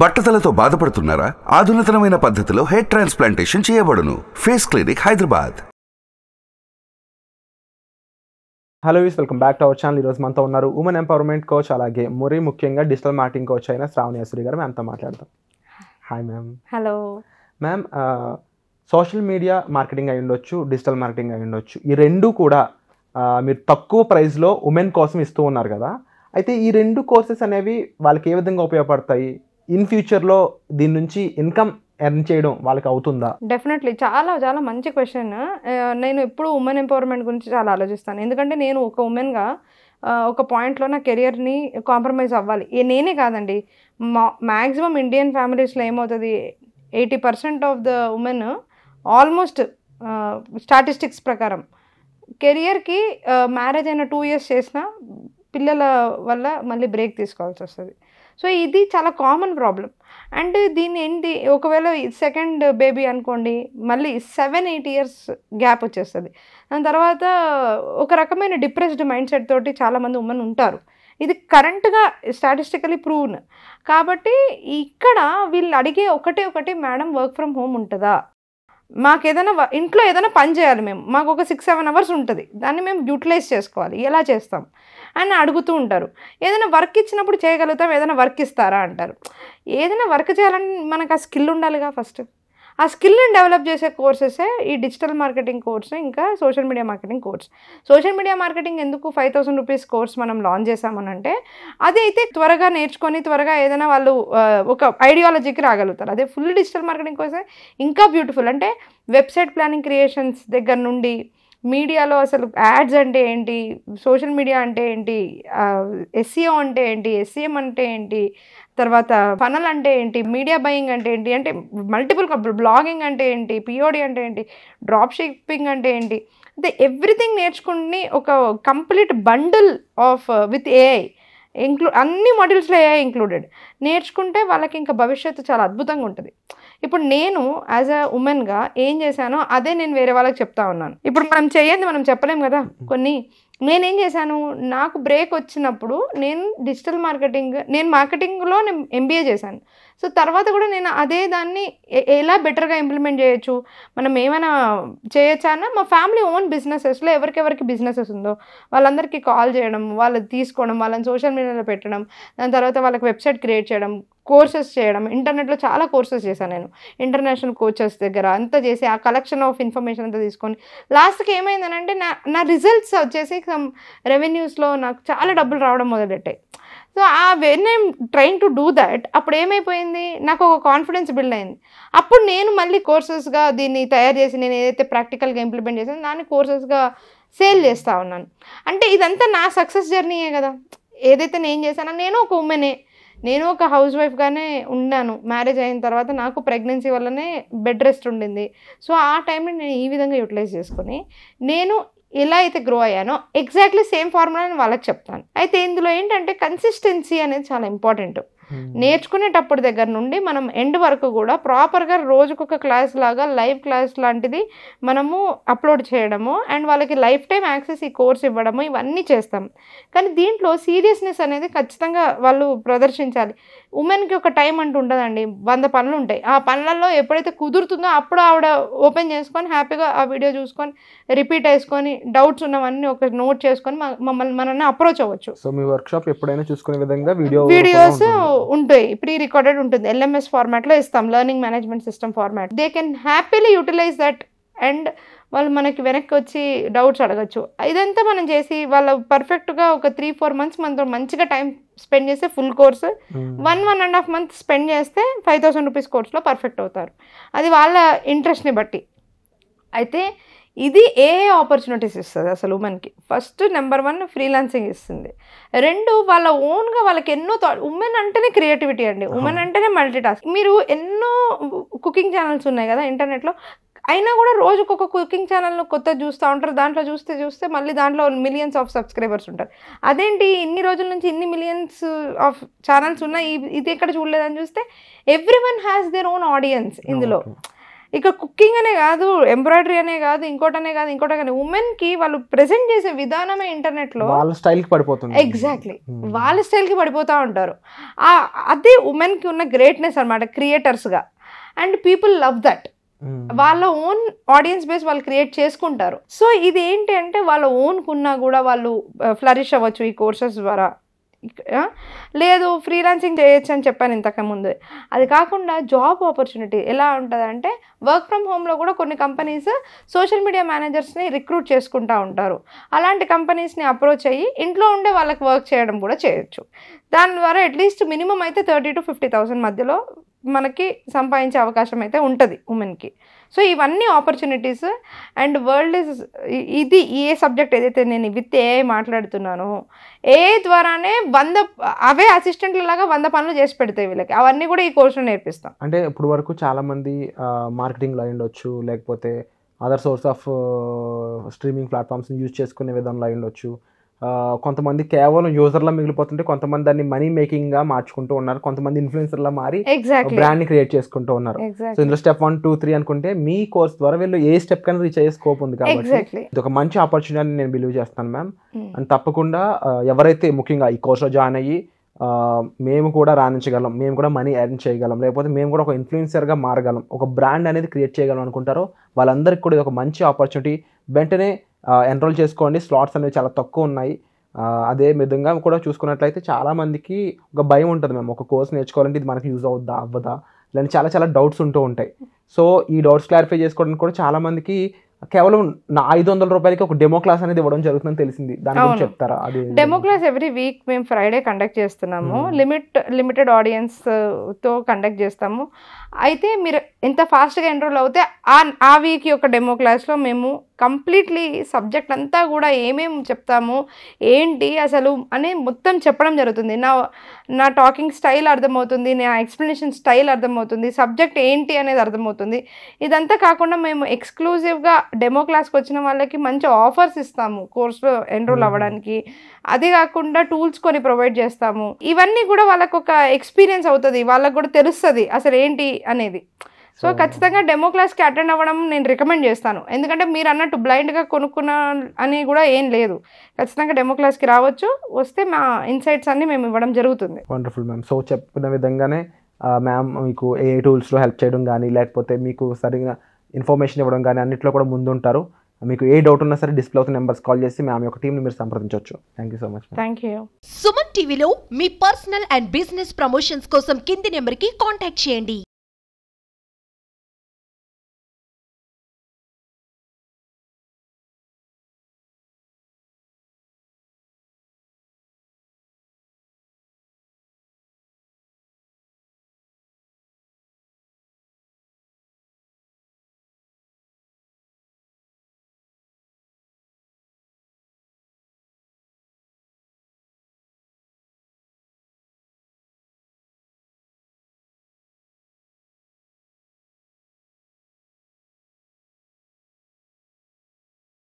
బట్టతలతో బాధపడుతున్నారా? ఆధునితనమైన పద్ధతిలో హెయిర్ ట్రాన్స్ప్లాంటేషన్ చేయబడును. Face clinic, Hyderabad. హలో వీస్, welcome back to our channel. ఈరోజు మనతో ఉన్నారు ఉమెన్ ఎంపవర్మెంట్ కోచ్, అలాగే మరీ ముఖ్యంగా డిజిటల్ మార్కెటింగ్ కోచ్ అయిన శ్రావణి అసూరి గారు. మ్యామ్తో మాట్లాడతాం. Hi ma'am. Hello ma'am. Social media marketing అయి ఉండొచ్చు, డిజిటల్ మార్కెటింగ్ అయి ఉండొచ్చు. ఈ రెండు కూడా మీరు తక్కువ ప్రైస్లో ఉమెన్ కోసం ఇస్తూ ఉన్నారు కదా. అయితే ఈ రెండు కోర్సెస్ అనేవి వాళ్ళకి ఏ విధంగా ఉపయోగపడతాయి? ఇన్ ఫ్యూచర్లో దీని నుంచి ఇన్కమ్ ఎర్న్ చేయడం వాళ్ళకి అవుతుందా? డెఫినెట్లీ చాలా చాలా మంచి క్వశ్చన్. నేను ఎప్పుడు ఉమెన్ ఎంపవర్మెంట్ గురించి చాలా ఆలోచిస్తాను. ఎందుకంటే నేను ఒక ఉమెన్గా ఒక పాయింట్లో నా కెరియర్ని కాంప్రమైజ్ అవ్వాలి. నేనే కాదండి, మ్యాక్సిమం ఇండియన్ ఫ్యామిలీస్లో ఏమవుతుంది, 80% of the women almost statistics ప్రకారం కెరియర్కి మ్యారేజ్ అయిన 2 years చేసిన పిల్లల వల్ల మళ్ళీ బ్రేక్ తీసుకోవాల్సి వస్తుంది. సో ఇది చాలా కామన్ ప్రాబ్లం. అండ్ దీన్ని ఏంటి, ఒకవేళ సెకండ్ బేబీ అనుకోండి, మళ్ళీ 7-8 years గ్యాప్ వచ్చేస్తుంది. దాని తర్వాత ఒక రకమైన డిప్రెస్డ్ మైండ్ సెట్ తోటి చాలామంది ఉమెన్ ఉంటారు. ఇది కరెంట్గా స్టాటిస్టికలీ ప్రూవ్న్. కాబట్టి ఇక్కడ వీళ్ళు అడిగే ఒకటి, మేడం వర్క్ ఫ్రమ్ హోమ్ ఉంటుందా, మాకు ఏదైనా ఇంట్లో ఏదైనా పని చేయాలి, మాకు ఒక 6-7 hours ఉంటుంది, దాన్ని మేము యూటిలైజ్ చేసుకోవాలి, ఎలా చేస్తాం అని అడుగుతూ ఉంటారు. ఏదైనా వర్క్ ఇచ్చినప్పుడు చేయగలుగుతాం, ఏదైనా వర్క్ ఇస్తారా అంటారు. ఏదైనా వర్క్ చేయాలని మనకు ఆ స్కిల్ ఉండాలిగా. ఫస్ట్ ఆ స్కిల్ని డెవలప్ చేసే కోర్సెసే ఈ డిజిటల్ మార్కెటింగ్ కోర్స్, ఇంకా social media marketing course. Social media marketing ఎందుకు 5,000 rupees కోర్స్ మనం లాంచ్ చేసామనంటే, అది అయితే త్వరగా నేర్చుకొని త్వరగా ఏదైనా వాళ్ళు ఒక ఐడియాలజీకి రాగలుగుతారు. అదే ఫుల్ డిజిటల్ మార్కెటింగ్ కోర్సే ఇంకా బ్యూటిఫుల్. అంటే వెబ్సైట్ ప్లానింగ్ క్రియేషన్స్ దగ్గర నుండి, మీడియాలో అసలు యాడ్స్ అంటే ఏంటి, సోషల్ మీడియా అంటే ఏంటి, SEO అంటే ఏంటి, SEM అంటే ఏంటి, తర్వాత ఫనల్ అంటే ఏంటి, మీడియా బయింగ్ అంటే ఏంటి, అంటే మల్టిపుల్ బ్లాగింగ్ అంటే ఏంటి, POD అంటే ఏంటి, డ్రాప్ షిప్పింగ్ అంటే ఏంటి, అంటే ఎవ్రీథింగ్ నేర్చుకుని ఒక complete bundle of with AI అన్ని మాడ్యూల్స్లో AI ఇంక్లూడెడ్ నేర్చుకుంటే వాళ్ళకి ఇంకా భవిష్యత్తు చాలా అద్భుతంగా ఉంటుంది. ఇప్పుడు నేను యాజ్ అ ఉమెన్గా ఏం చేశానో అదే నేను వేరే వాళ్ళకి చెప్తా ఉన్నాను. ఇప్పుడు మనం చేయండి, మనం చెప్పలేం కదా కొన్ని. నేనేం చేశాను, నాకు బ్రేక్ వచ్చినప్పుడు నేను డిజిటల్ మార్కెటింగ్లో నేను MBA చేశాను. సో తర్వాత కూడా నేను అదే దాన్ని ఎలా బెటర్గా ఇంప్లిమెంట్ చేయొచ్చు, మనం ఏమైనా చేయొచ్చా అన్న మా ఫ్యామిలీ ఓన్ బిజినెసెస్లో ఎవరికెవరికి బిజినెసెస్ ఉందో వాళ్ళందరికీ కాల్ చేయడం, వాళ్ళని తీసుకోవడం, వాళ్ళని సోషల్ మీడియాలో పెట్టడం, దాని తర్వాత వాళ్ళకి వెబ్సైట్ క్రియేట్ చేయడం, కోర్సెస్ చేయడం. ఇంటర్నెట్లో చాలా కోర్సెస్ చేశాను నేను, ఇంటర్నేషనల్ కోచెస్ దగ్గర అంతా చేసి ఆ కలెక్షన్ ఆఫ్ ఇన్ఫర్మేషన్ అంతా తీసుకొని లాస్ట్కి ఏమైందనంటే నా రిజల్ట్స్ వచ్చేసి సమ్ రెవెన్యూస్లో నాకు చాలా డబ్బులు రావడం మొదలెట్టాయి. So when I'm trying to do that, అప్పుడు ఏమైపోయింది, నాకు ఒక కాన్ఫిడెన్స్ బిల్డ్ అయింది. అప్పుడు నేను మళ్ళీ కోర్సెస్గా దీన్ని తయారు చేసి, నేను ఏదైతే ప్రాక్టికల్గా ఇంప్లిమెంట్ చేసాను దాన్ని కోర్సెస్గా సేల్ చేస్తూ ఉన్నాను. అంటే ఇదంతా నా సక్సెస్ జర్నీయే కదా. ఏదైతే నేను చేశానో, నేను ఒక ఉమెనే, నేను ఒక హౌస్ వైఫ్గానే ఉన్నాను. మ్యారేజ్ అయిన తర్వాత నాకు ప్రెగ్నెన్సీ వల్లనే బెడ్ రెస్ట్ ఉండింది. సో ఆ టైంలో నేను ఈ విధంగా యూటిలైజ్ చేసుకొని నేను ఎలా అయితే గ్రో అయ్యానో ఎగ్జాక్ట్లీ సేమ్ ఫార్ములా నేను వాళ్ళకి చెప్తాను. అయితే ఇందులో ఏంటంటే కన్సిస్టెన్సీ అనేది చాలా ఇంపార్టెంట్. నేర్చుకునేటప్పుడు దగ్గర నుండి మనం ఎండ్ వరకు కూడా ప్రాపర్గా రోజుకొక క్లాస్ లాగా లైవ్ క్లాస్ లాంటిది మనము అప్లోడ్ చేయడము, అండ్ వాళ్ళకి లైఫ్ టైం యాక్సెస్ ఈ కోర్స్ ఇవ్వడము, ఇవన్నీ చేస్తాం. కానీ దీంట్లో సీరియస్నెస్ అనేది ఖచ్చితంగా వాళ్ళు ప్రదర్శించాలి. ఉమెన్కి ఒక టైం అంటూ ఉండదండి, 100 పనులు ఉంటాయి. ఆ పనులలో ఎప్పుడైతే కుదురుతుందో అప్పుడు ఆవిడ ఓపెన్ చేసుకొని హ్యాపీగా ఆ వీడియో చూసుకొని రిపీట్ వేసుకొని డౌట్స్ ఉన్నవన్నీ ఒక నోట్ చేసుకొని మనల్ని అప్రోచ్ అవ్వచ్చు. సో మీ వర్క్షాప్ ఎప్పుడైనా చూసుకునే విధంగా వీడియోస్ ఉంటాయి, ప్రీ రికార్డెడ్ ఉంటుంది, LMS ఫార్మాట్లో ఇస్తాం, learning management system format. They can happily utilize that. And వాళ్ళు మనకి వెనక్కి వచ్చి డౌట్స్ అడగచ్చు. ఇదంతా మనం చేసి వాళ్ళు పర్ఫెక్ట్గా ఒక 3-4 months మనతో మంచిగా టైం స్పెండ్ చేస్తే ఫుల్ కోర్సు 1.5 months స్పెండ్ చేస్తే 5,000 rupees కోర్సులో పర్ఫెక్ట్ అవుతారు. అది వాళ్ళ ఇంట్రెస్ట్ని బట్టి. అయితే ఇది ఏ ఆపర్చునిటీస్ ఇస్తుంది అసలు ఉమెన్కి. ఫస్ట్ నెంబర్ 1 ఫ్రీలాన్సింగ్ ఇస్తుంది. 2 వాళ్ళ ఓన్గా వాళ్ళకి ఎన్నో ఉమెన్ అంటేనే క్రియేటివిటీ అండి, ఉమెన్ అంటేనే మల్టీ టాస్క్. మీరు ఎన్నో కుకింగ్ ఛానల్స్ ఉన్నాయి కదా ఇంటర్నెట్లో, అయినా కూడా రోజుకొక కుకింగ్ ఛానల్ను కొత్త చూస్తూ ఉంటారు. దాంట్లో చూస్తే మళ్ళీ దాంట్లో మిలియన్స్ ఆఫ్ సబ్స్క్రైబర్స్ ఉంటారు. అదేంటి ఇన్ని రోజుల నుంచి ఇన్ని మిలియన్స్ ఆఫ్ ఛానల్స్ ఉన్నాయి, ఇది ఎక్కడ చూడలేదని చూస్తే every one has their own audience ఇందులో. ఇక కుకింగ్ అనే కాదు, ఎంబ్రాయిడరీ అనే కాదు, ఇంకోటనే కాదు ఉమెన్కి వాళ్ళు ప్రెజెంట్ చేసే విధానమే ఇంటర్నెట్లో వాళ్ళ స్టైల్కి పడిపోతుంది. ఎగ్జాక్ట్లీ వాళ్ళ స్టైల్కి పడిపోతూ ఉంటారు. అదే ఉమెన్కి ఉన్న గ్రేట్నెస్ అనమాట క్రియేటర్స్గా. And people love that. వాళ్ళ ఓన్ ఆడియన్స్ బేస్ వాళ్ళు క్రియేట్ చేసుకుంటారు. సో ఇది ఏంటి అంటే వాళ్ళ ఓన్కున్నా కూడా వాళ్ళు ఫ్లరిష్ అవ్వచ్చు ఈ కోర్సెస్ ద్వారా. లేదు ఫ్రీలాన్సింగ్ చేయొచ్చు అని చెప్పాను ఇంతకుముందు. అది కాకుండా జాబ్ ఆపర్చునిటీ ఎలా ఉంటుందంటే వర్క్ ఫ్రమ్ హోమ్లో కూడా కొన్ని కంపెనీస్ సోషల్ మీడియా మేనేజర్స్ని రిక్రూట్ చేసుకుంటూ ఉంటారు. అలాంటి కంపెనీస్ని అప్రోచ్ అయ్యి ఇంట్లో ఉండే వాళ్ళకి వర్క్ చేయడం కూడా చేయొచ్చు. దాని ద్వారా అట్లీస్ట్ మినిమం అయితే 30,000 to 50,000 మధ్యలో మనకి సంపాదించే అవకాశం అయితే ఉంటుంది ఉమెన్కి. సో ఇవన్నీ ఆపర్చునిటీస్. అండ్ వరల్డ్ ఇది ఏ సబ్జెక్ట్ ఏదైతే నేను విత్ ఏ మాట్లాడుతున్నానో ఏ ద్వారానే 100 అవే అసిస్టెంట్ల లాగా 100 పనులు చేసి పెడతాయి వీళ్ళకి. అవన్నీ కూడా ఈ కోర్సులో నేర్పిస్తాం. అంటే ఇప్పుడు వరకు చాలామంది మార్కెటింగ్లో అయి ఉండొచ్చు, లేకపోతే అదర్ సోర్స్ ఆఫ్ స్ట్రీమింగ్ ప్లాట్ఫామ్స్ని యూజ్ చేసుకునే విధంలో అయి ఉండొచ్చు. కొంతమంది కేవలం యూజర్లా మిగిలిపోతుంటే కొంతమంది దాన్ని మనీ మేకింగ్ గా మార్చుకుంటూ ఉన్నారు. కొంతమంది ఇన్ఫ్లుయెన్సర్లా మారి బ్రాండ్ ని క్రియేట్ చేసుకుంటూ ఉన్నారు. సో ఇందులో స్టెప్ 1, 2, 3 అనుకుంటే మీ కోర్స్ ద్వారా వీళ్ళు ఏ స్టెప్ కన్నా రీచ్ అయ్యే స్కోప్ ఉంది కాబట్టి ఇది ఒక మంచి ఆపర్చునిటీ నేను బిలీవ్ చేస్తాను మ్యామ్. అండ్ తప్పకుండా ఎవరైతే ముఖ్యంగా ఈ కోర్స్లో జాయిన్ అయ్యి మేము కూడా రాణించగలం, మేము కూడా మనీ ఎర్న్ చేయగలం, లేకపోతే మేము కూడా ఒక ఇన్ఫ్లుయెన్సర్గా మారగలం, ఒక బ్రాండ్ అనేది క్రియేట్ చేయగలం అనుకుంటారో వాళ్ళందరికీ కూడా ఇది ఒక మంచి ఆపర్చునిటీ. వెంటనే ఎన్రోల్ చేసుకోండి. స్లాట్స్ అనేవి చాలా తక్కువ ఉన్నాయి. అదే విధంగా కూడా చూసుకున్నట్లయితే చాలామందికి ఒక భయం ఉంటుంది, మేము ఒక కోర్స్ నేర్చుకోవాలంటే ఇది మనకి యూజ్ అవుద్దా అవ్వదా ఇలాంటి చాలా డౌట్స్ ఉంటూ ఉంటాయి. సో ఈ డౌట్స్ క్లారిఫై చేసుకోవడానికి కూడా చాలామందికి కేవలం 500 రూపాయలకి ఒక డెమో క్లాస్ అనేది ఇవ్వడం జరుగుతుందని తెలిసింది. దాని గురించి చెప్తారా? అది డెమో క్లాస్ ఎవ్రీ వీక్ మేము ఫ్రైడే కండక్ట్ చేస్తున్నాము. లిమిటెడ్ ఆడియన్స్ తో కండక్ట్ చేస్తాము. అయితే మీరు ఎంత ఫాస్ట్గా ఎన్రోల్ అవుతే ఆ వీక్ యొక్క డెమో క్లాస్లో మేము కంప్లీట్లీ సబ్జెక్ట్ అంతా కూడా ఏమేమి చెప్తాము ఏంటి అసలు అని మొత్తం చెప్పడం జరుగుతుంది. నా టాకింగ్ స్టైల్ అర్థమవుతుంది, నా ఎక్స్ప్లెనేషన్ స్టైల్ అర్థమవుతుంది, సబ్జెక్ట్ ఏంటి అనేది అర్థమవుతుంది. ఇదంతా కాకుండా మేము ఎక్స్క్లూజివ్గా డెమో క్లాస్కి వచ్చిన వాళ్ళకి మంచి ఆఫర్స్ ఇస్తాము కోర్సులో ఎన్రోల్ అవ్వడానికి. అదే కాకుండా టూల్స్ కొన్ని ప్రొవైడ్ చేస్తాము. ఇవన్నీ కూడా వాళ్ళకు ఒక ఎక్స్పీరియన్స్ అవుతుంది, వాళ్ళకు కూడా తెలుస్తుంది అసలు ఏంటి అనేది. సో ఖచ్చితంగా డెమో క్లాస్కి అటెండ్ అవ్వడం నేను రికమెండ్ చేస్తాను. ఎందుకంటే మీరు అన్నట్టు బ్లైండ్గా కొనుక్కున్న అని కూడా ఏం లేదు. ఖచ్చితంగా డెమో క్లాస్కి రావచ్చు, వస్తే మా ఇన్సైట్స్ అన్ని మేము ఇవ్వడం జరుగుతుంది. Wonderful ma'am. సో చెప్పిన విధంగానే మ్యామ్ మీకు ఏ టూల్స్లో హెల్ప్ చేయడం కానీ, లేకపోతే మీకు సరిగ్గా ఇన్ఫర్మేషన్ ఇవ్వడం కానీ అన్నింటిలో కూడా ముందుంటారు. మీకు ఏ డౌట్ ఉన్నా సరే డిస్ప్లే అవుతున్న నెంబర్స్ కాల్ చేసి మ్యామ్ యొక్క టీంని మీరు సంప్రదించవచ్చు. Thank you so much. Thank you. Suman టీవీలో మీ పర్సనల్ అండ్ బిజినెస్ ప్రమోషన్స్ కోసం కింది నెంబర్కి కాంటాక్ట్ చేయండి.